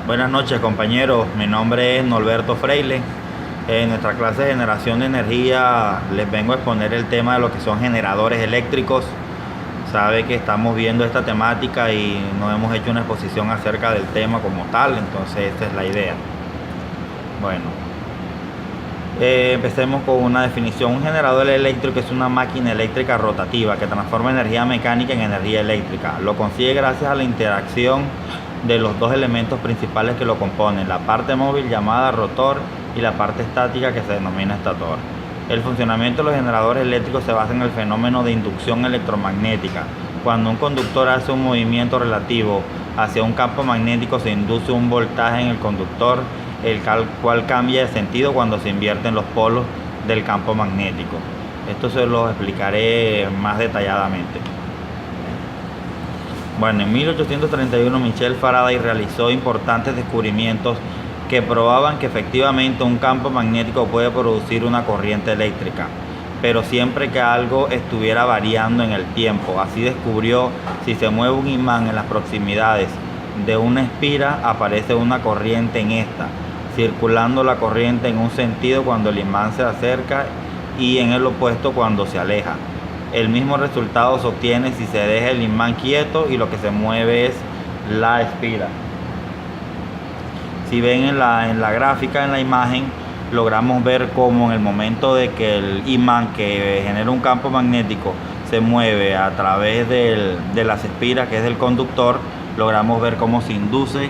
Buenas noches, compañeros, mi nombre es Norberto Freile. En nuestra clase de generación de energía les vengo a exponer el tema de lo que son generadores eléctricos. Sabe que estamos viendo esta temática y no hemos hecho una exposición acerca del tema como tal, entonces esta es la idea. Bueno, empecemos con una definición. Un generador eléctrico es una máquina eléctrica rotativa que transforma energía mecánica en energía eléctrica. Lo consigue gracias a la interacción de los dos elementos principales que lo componen, la parte móvil llamada rotor y la parte estática que se denomina estator. El funcionamiento de los generadores eléctricos se basa en el fenómeno de inducción electromagnética. Cuando un conductor hace un movimiento relativo hacia un campo magnético, se induce un voltaje en el conductor, el cual cambia de sentido cuando se invierten los polos del campo magnético. Esto se lo explicaré más detalladamente. Bueno, en 1831 Michel Faraday realizó importantes descubrimientos que probaban que efectivamente un campo magnético puede producir una corriente eléctrica, pero siempre que algo estuviera variando en el tiempo. Así descubrió: si se mueve un imán en las proximidades de una espira, aparece una corriente en esta, circulando la corriente en un sentido cuando el imán se acerca y en el opuesto cuando se aleja. El mismo resultado se obtiene si se deja el imán quieto y lo que se mueve es la espira. Si ven en la gráfica, en la imagen, logramos ver cómo en el momento de que el imán que genera un campo magnético se mueve a través de las espiras, que es del conductor, logramos ver cómo se induce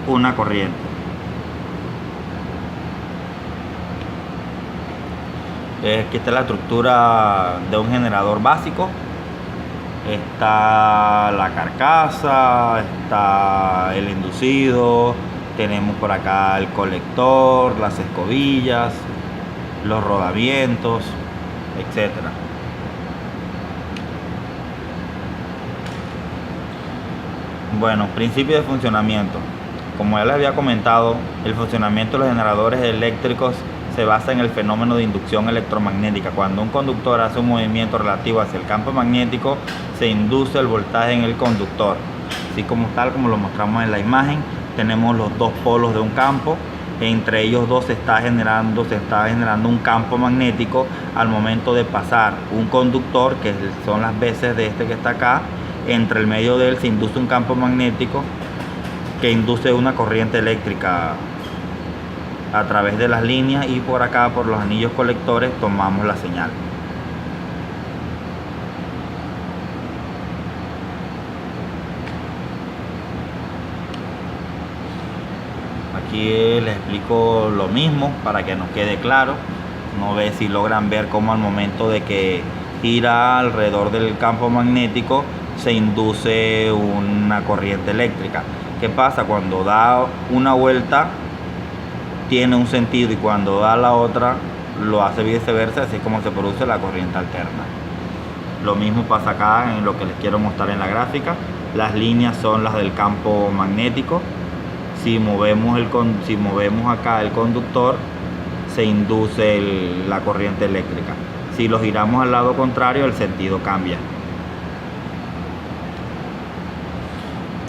una corriente. Aquí está la estructura de un generador básico. Está la carcasa, está el inducido, tenemos por acá el colector, las escobillas, los rodamientos, etc. Bueno, principio de funcionamiento. Como ya les había comentado, el funcionamiento de los generadores eléctricos se basa en el fenómeno de inducción electromagnética. Cuando un conductor hace un movimiento relativo hacia el campo magnético, se induce el voltaje en el conductor. Así como lo mostramos en la imagen, tenemos los dos polos de un campo. Entre ellos dos se está generando un campo magnético. Al momento de pasar un conductor, que son las veces de este que está acá, entre el medio de él se induce un campo magnético que induce una corriente eléctrica a través de las líneas, y por acá, por los anillos colectores, tomamos la señal. Aquí les explico lo mismo para que nos quede claro. No ve si logran ver cómo al momento de que gira alrededor del campo magnético se induce una corriente eléctrica. ¿Qué pasa? Cuando da una vuelta tiene un sentido y cuando da la otra lo hace viceversa, así es como se produce la corriente alterna. Lo mismo pasa acá en lo que les quiero mostrar en la gráfica. Las líneas son las del campo magnético. Si movemos acá el conductor, se induce la corriente eléctrica. Si lo giramos al lado contrario, el sentido cambia.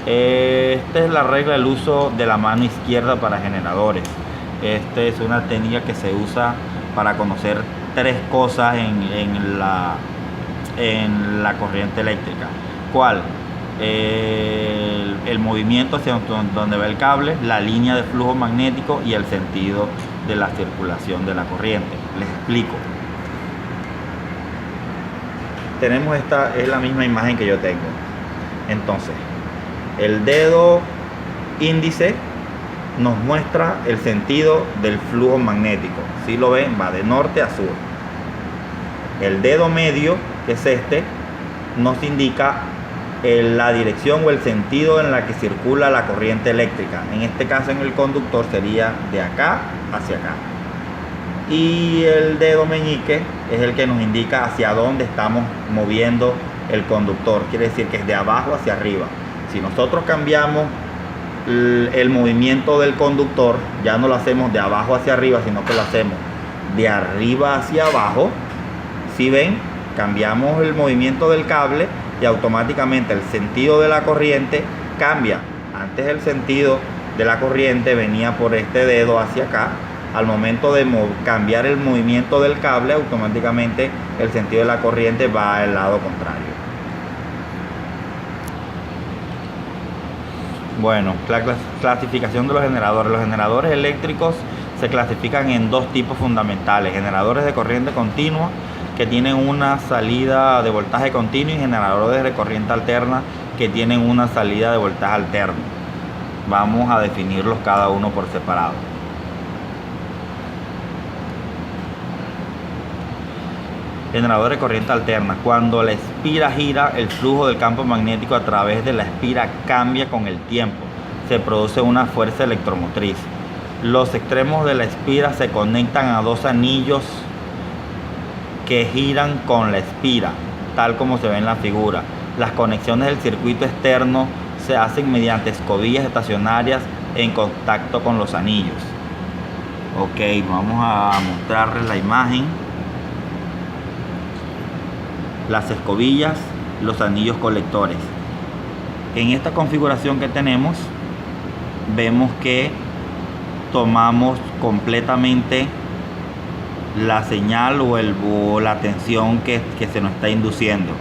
Esta es la regla del uso de la mano izquierda para generadores. Esta es una técnica que se usa para conocer tres cosas en la corriente eléctrica. ¿Cuál? El movimiento hacia donde va el cable, la línea de flujo magnético y el sentido de la circulación de la corriente. Les explico. Esta es la misma imagen que yo tengo. Entonces, el dedo índice nos muestra el sentido del flujo magnético. Si lo ven, va de norte a sur. El dedo medio, que es este, nos indica la dirección o el sentido en la que circula la corriente eléctrica. En este caso, en el conductor, sería de acá hacia acá. Y el dedo meñique es el que nos indica hacia dónde estamos moviendo el conductor. Quiere decir que es de abajo hacia arriba. Si nosotros cambiamos el movimiento del conductor, ya no lo hacemos de abajo hacia arriba, sino que lo hacemos de arriba hacia abajo. Si ven, cambiamos el movimiento del cable y automáticamente el sentido de la corriente cambia. Antes el sentido de la corriente venía por este dedo hacia acá. Al momento de cambiar el movimiento del cable, automáticamente el sentido de la corriente va al lado contrario. Bueno, la clasificación de los generadores. Los generadores eléctricos se clasifican en dos tipos fundamentales: generadores de corriente continua, que tienen una salida de voltaje continuo, y generadores de corriente alterna, que tienen una salida de voltaje alterno. Vamos a definirlos cada uno por separado. Generador de corriente alterna. Cuando la espira gira, el flujo del campo magnético a través de la espira cambia con el tiempo. Se produce una fuerza electromotriz. Los extremos de la espira se conectan a dos anillos que giran con la espira, tal como se ve en la figura. Las conexiones del circuito externo se hacen mediante escobillas estacionarias en contacto con los anillos. Ok, vamos a mostrarles la imagen. Las escobillas, los anillos colectores. En esta configuración que tenemos, vemos que tomamos completamente la señal o la tensión que se nos está induciendo.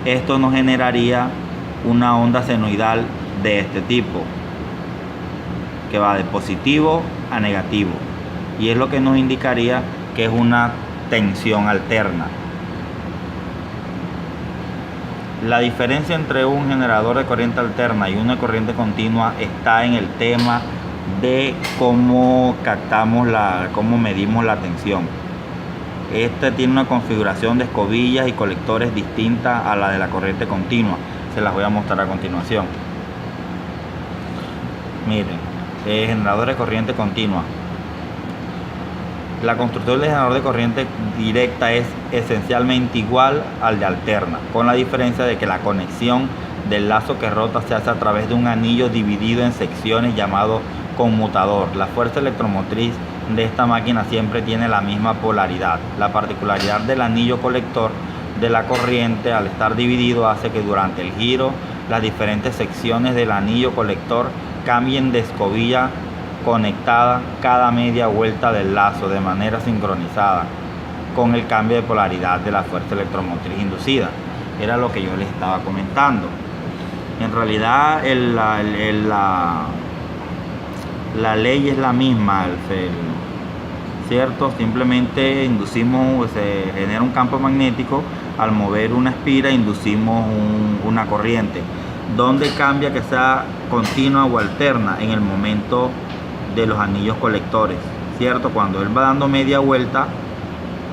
Esto nos generaría una onda senoidal de este tipo, que va de positivo a negativo, y es lo que nos indicaría que es una tensión alterna. La diferencia entre un generador de corriente alterna y una corriente continua está en el tema de cómo cómo medimos la tensión. Este tiene una configuración de escobillas y colectores distinta a la de la corriente continua. Se las voy a mostrar a continuación. Miren, generador de corriente continua. La construcción del generador de corriente directa es esencialmente igual al de alterna, con la diferencia de que la conexión del lazo que rota se hace a través de un anillo dividido en secciones llamado conmutador. La fuerza electromotriz de esta máquina siempre tiene la misma polaridad. La particularidad del anillo colector de la corriente, al estar dividido, hace que durante el giro las diferentes secciones del anillo colector cambien de escobilla conectada cada media vuelta del lazo de manera sincronizada con el cambio de polaridad de la fuerza electromotriz inducida. Era lo que yo les estaba comentando. En realidad la ley es la misma, ¿cierto? Simplemente se genera un campo magnético. Al mover una espira inducimos una corriente. ¿Dónde cambia que sea continua o alterna? En el momento de los anillos colectores, ¿cierto? Cuando él va dando media vuelta,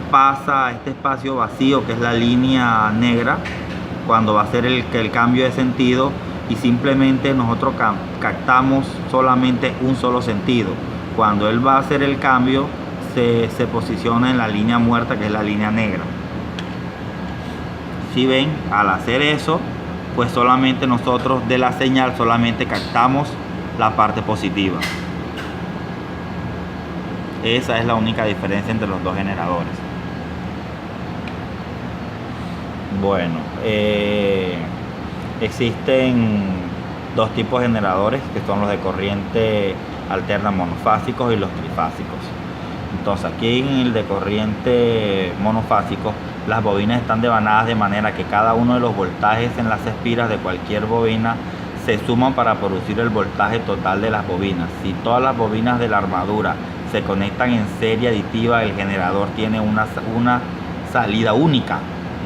pasa a este espacio vacío que es la línea negra, cuando va a hacer el cambio de sentido, y simplemente nosotros captamos solamente un solo sentido. Cuando él va a hacer el cambio, se posiciona en la línea muerta, que es la línea negra. Si ven, al hacer eso, pues solamente nosotros de la señal solamente captamos la parte positiva. Esa es la única diferencia entre los dos generadores. Bueno, existen dos tipos de generadores, que son los de corriente alterna monofásicos y los trifásicos. Entonces, aquí en el de corriente monofásico, las bobinas están devanadas de manera que cada uno de los voltajes en las espiras de cualquier bobina se suman para producir el voltaje total de las bobinas. Si todas las bobinas de la armadura se conectan en serie aditiva, el generador tiene una salida única.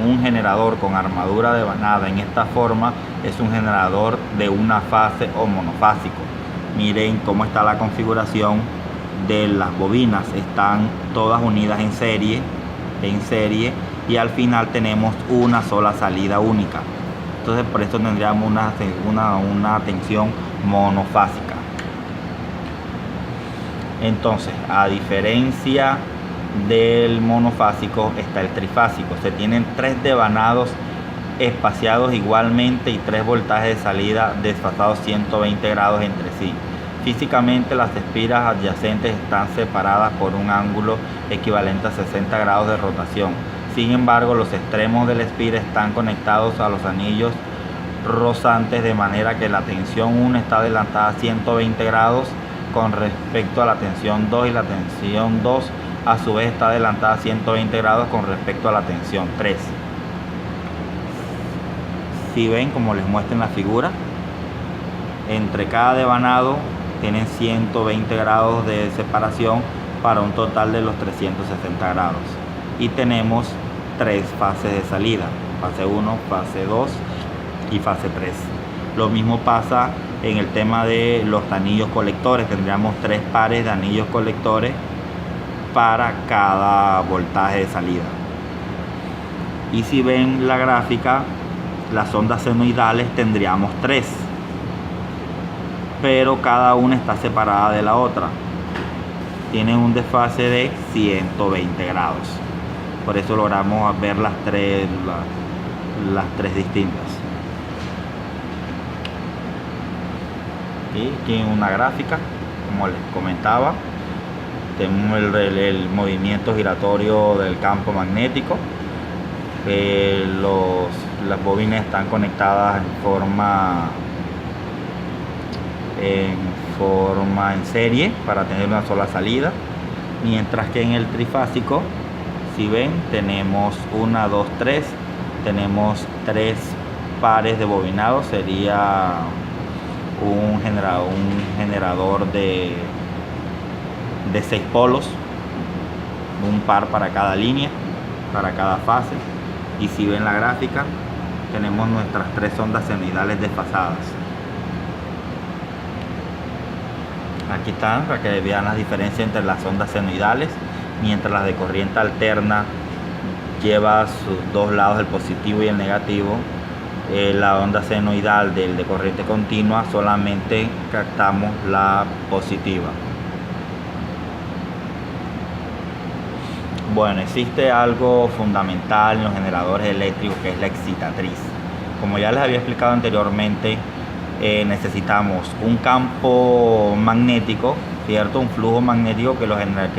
Un generador con armadura devanada en esta forma es un generador de una fase o monofásico. Miren cómo está la configuración de las bobinas. Están todas unidas en serie, y al final tenemos una sola salida única. Entonces por eso tendríamos una tensión monofásica. Entonces, a diferencia del monofásico, está el trifásico. Se tienen tres devanados espaciados igualmente y tres voltajes de salida desfasados 120 grados entre sí. Físicamente, las espiras adyacentes están separadas por un ángulo equivalente a 60 grados de rotación. Sin embargo, los extremos de la espira están conectados a los anillos rozantes, de manera que la tensión 1 está adelantada a 120 grados con respecto a la tensión 2, y la tensión 2 a su vez está adelantada a 120 grados con respecto a la tensión 3. Si ven, como les muestro en la figura, entre cada devanado tienen 120 grados de separación para un total de los 360 grados. Y tenemos 3 fases de salida: fase 1, fase 2 y fase 3. Lo mismo pasa en el tema de los anillos colectores. Tendríamos 3 pares de anillos colectores para cada voltaje de salida. Y si ven la gráfica, las ondas senoidales tendríamos 3, pero cada una está separada de la otra. Tienen un desfase de 120 grados. Por eso logramos ver las tres distintas. Y aquí en una gráfica, como les comentaba, tenemos el movimiento giratorio del campo magnético. Las bobinas están conectadas en serie para tener una sola salida, mientras que en el trifásico, si ven, tenemos 1, 2, 3, tenemos 3 pares de bobinados. Sería un generador de 6 polos, un par para cada línea, para cada fase. Y si ven la gráfica, tenemos nuestras 3 ondas senoidales desfasadas. Aquí están para que vean las diferencias entre las ondas senoidales. Mientras las de corriente alterna lleva sus dos lados, el positivo y el negativo, la onda senoidal del de corriente continua solamente captamos la positiva. Bueno, existe algo fundamental en los generadores eléctricos, que es la excitatriz. Como ya les había explicado anteriormente, necesitamos un campo magnético, ¿cierto? Un flujo magnético que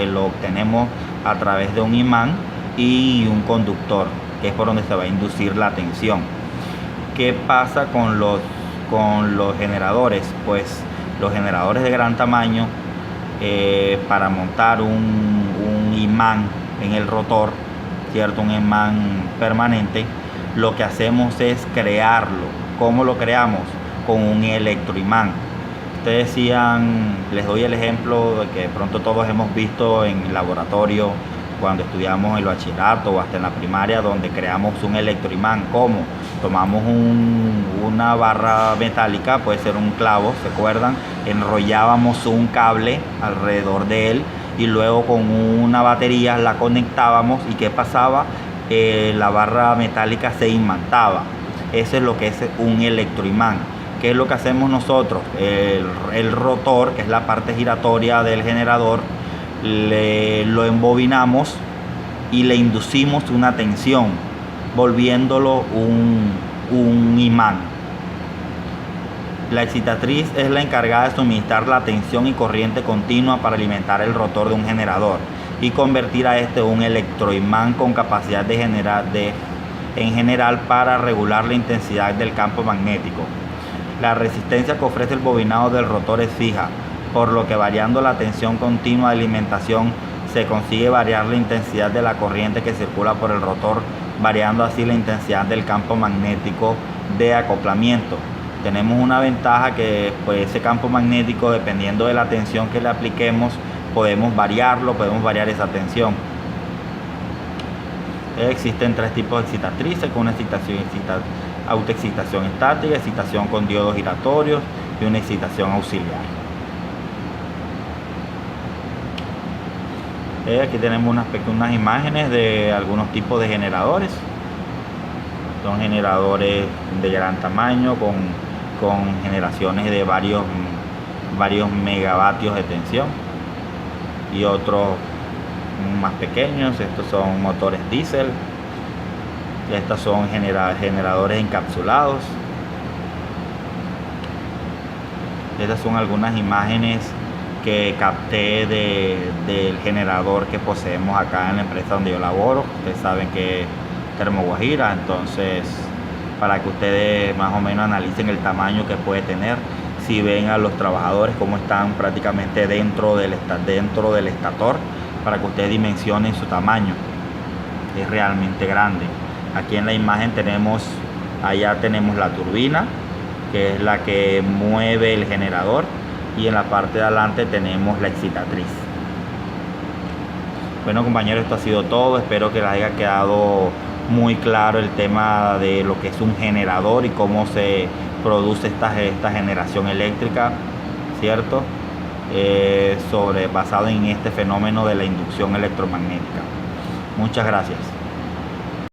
lo obtenemos a través de un imán, y un conductor, que es por donde se va a inducir la tensión. ¿Qué pasa con los generadores? Pues los generadores de gran tamaño, para montar un imán en el rotor, ¿cierto? Un imán permanente, lo que hacemos es crearlo. ¿Cómo lo creamos? Con un electroimán. Ustedes decían, les doy el ejemplo de que de pronto todos hemos visto en el laboratorio cuando estudiamos el bachillerato o hasta en la primaria, donde creamos un electroimán. ¿Cómo? Tomamos una barra metálica, puede ser un clavo, ¿se acuerdan? Enrollábamos un cable alrededor de él y luego con una batería la conectábamos, y ¿qué pasaba? La barra metálica se imantaba. Eso es lo que es un electroimán. ¿Qué es lo que hacemos nosotros? El rotor, que es la parte giratoria del generador, lo embobinamos y le inducimos una tensión, volviéndolo un imán. La excitatriz es la encargada de suministrar la tensión y corriente continua para alimentar el rotor de un generador y convertir a este un electroimán con capacidad en general para regular la intensidad del campo magnético. La resistencia que ofrece el bobinado del rotor es fija, por lo que variando la tensión continua de alimentación se consigue variar la intensidad de la corriente que circula por el rotor, variando así la intensidad del campo magnético de acoplamiento. Tenemos una ventaja, que pues ese campo magnético, dependiendo de la tensión que le apliquemos, podemos variarlo, podemos variar esa tensión. Existen 3 tipos de excitatrices, con una autoexcitación estática, excitación con diodos giratorios y una excitación auxiliar. Aquí tenemos unas pequeñas imágenes de algunos tipos de generadores. Son generadores de gran tamaño con generaciones de varios megavatios de tensión, y otros más pequeños. Estos son motores diésel. Estos son generadores encapsulados. Estas son algunas imágenes que capté del generador que poseemos acá en la empresa donde yo laboro. Ustedes saben que es Termo Guajira, entonces para que ustedes más o menos analicen el tamaño que puede tener. Si ven a los trabajadores como están prácticamente dentro del estator, para que ustedes dimensionen su tamaño. Es realmente grande. Aquí en la imagen allá tenemos la turbina, que es la que mueve el generador, y en la parte de adelante tenemos la excitatriz. Bueno, compañeros, esto ha sido todo. Espero que les haya quedado muy claro el tema de lo que es un generador y cómo se produce esta generación eléctrica, ¿cierto? Basado en este fenómeno de la inducción electromagnética. Muchas gracias.